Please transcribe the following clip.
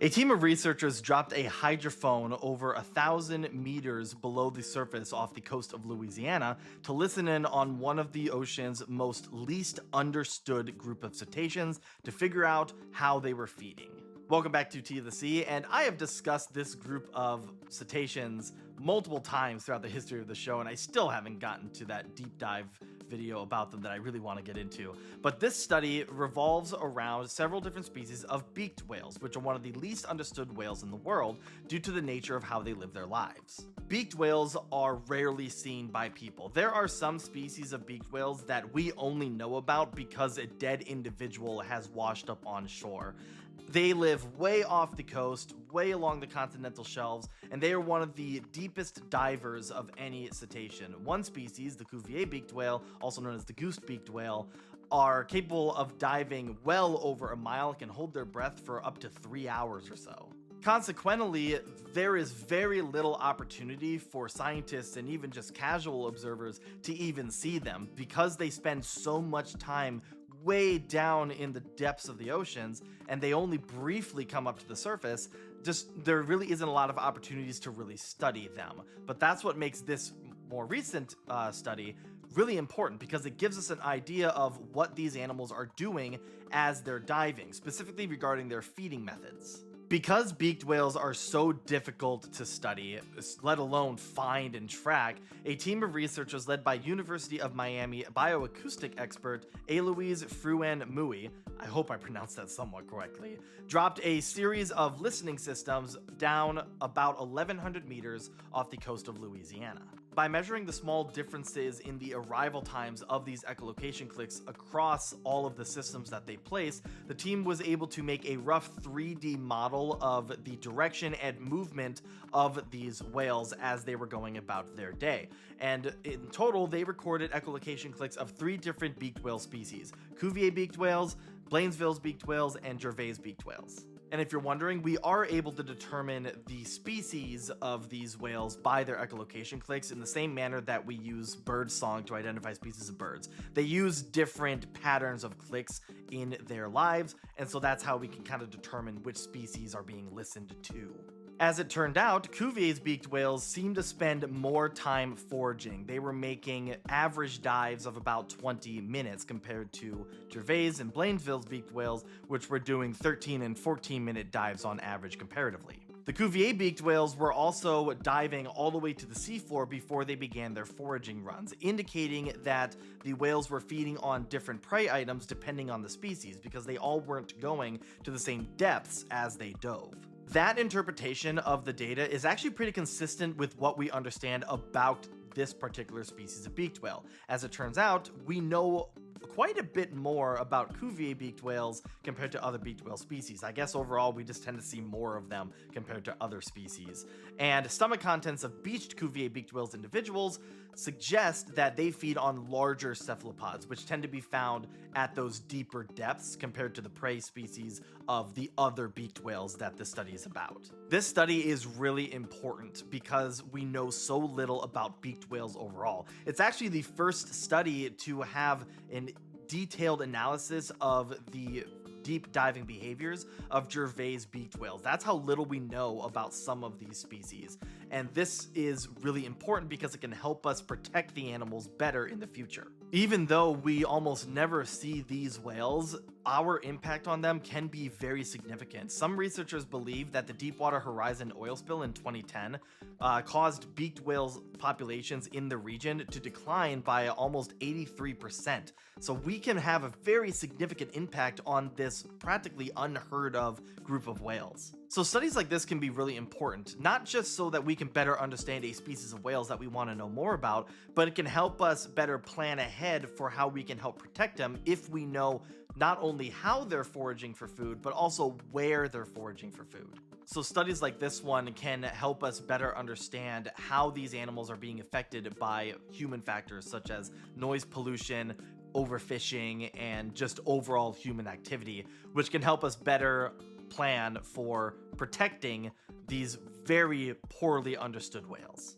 A team of researchers dropped a hydrophone over 1,000 meters below the surface off the coast of Louisiana to listen in on one of the ocean's most least understood group of cetaceans to figure out how they were feeding. Welcome back to Tea of the Sea, and I have discussed this group of cetaceans multiple times throughout the history of the show, and I still haven't gotten to that deep dive video about them that I really want to get into. But this study revolves around several different species of beaked whales, which are one of the least understood whales in the world due to the nature of how they live their lives. Beaked whales are rarely seen by people. There are some species of beaked whales that we only know about because a dead individual has washed up on shore. They live way off the coast, way along the continental shelves, and they are one of the deepest divers of any cetacean. One species, the Cuvier beaked whale, also known as the goose beaked whale, are capable of diving well over a mile and can hold their breath for up to 3 hours or so. Consequently, there is very little opportunity for scientists and even just casual observers to even see them because they spend so much time way down in the depths of the oceans and they only briefly come up to the surface. Just there really isn't a lot of opportunities to really study them. But that's what makes this more recent study really important, because it gives us an idea of what these animals are doing as they're diving, specifically regarding their feeding methods. Because beaked whales are so difficult to study, let alone find and track, a team of researchers led by University of Miami bioacoustic expert Eloise Frouin-Mouy, I hope I pronounced that somewhat correctly, dropped a series of listening systems down about 1,100 meters off the coast of Louisiana. By measuring the small differences in the arrival times of these echolocation clicks across all of the systems that they placed, the team was able to make a rough 3D model of the direction and movement of these whales as they were going about their day. And in total, they recorded echolocation clicks of 3 different beaked whale species: Cuvier beaked whales, Blainville's beaked whales, and Gervais beaked whales. And if you're wondering, we are able to determine the species of these whales by their echolocation clicks in the same manner that we use bird song to identify species of birds. They use different patterns of clicks in their lives, and so that's how we can kind of determine which species are being listened to. As it turned out, Cuvier's beaked whales seemed to spend more time foraging. They were making average dives of about 20 minutes compared to Gervais and Blainville's beaked whales, which were doing 13 and 14-minute dives on average comparatively. The Cuvier beaked whales were also diving all the way to the seafloor before they began their foraging runs, indicating that the whales were feeding on different prey items depending on the species, because they all weren't going to the same depths as they dove. That interpretation of the data is actually pretty consistent with what we understand about this particular species of beaked whale. As it turns out, we know quite a bit more about Cuvier beaked whales compared to other beaked whale species. I guess overall we just tend to see more of them compared to other species. And stomach contents of beached Cuvier beaked whales individuals suggest that they feed on larger cephalopods, which tend to be found at those deeper depths compared to the prey species of the other beaked whales that this study is about. This study is really important because we know so little about beaked whales overall. It's actually the first study to have an detailed analysis of the deep diving behaviors of Gervais beaked whales. That's how little we know about some of these species. And this is really important because it can help us protect the animals better in the future. Even though we almost never see these whales, our impact on them can be very significant. Some researchers believe that the Deepwater Horizon oil spill in 2010 caused beaked whales populations in the region to decline by almost 83%. So we can have a very significant impact on this practically unheard of group of whales. So studies like this can be really important, not just so that we can better understand a species of whales that we want to know more about, but it can help us better plan ahead for how we can help protect them if we know not only how they're foraging for food, but also where they're foraging for food. So studies like this one can help us better understand how these animals are being affected by human factors such as noise pollution, overfishing, and just overall human activity, which can help us better plan for protecting these very poorly understood whales.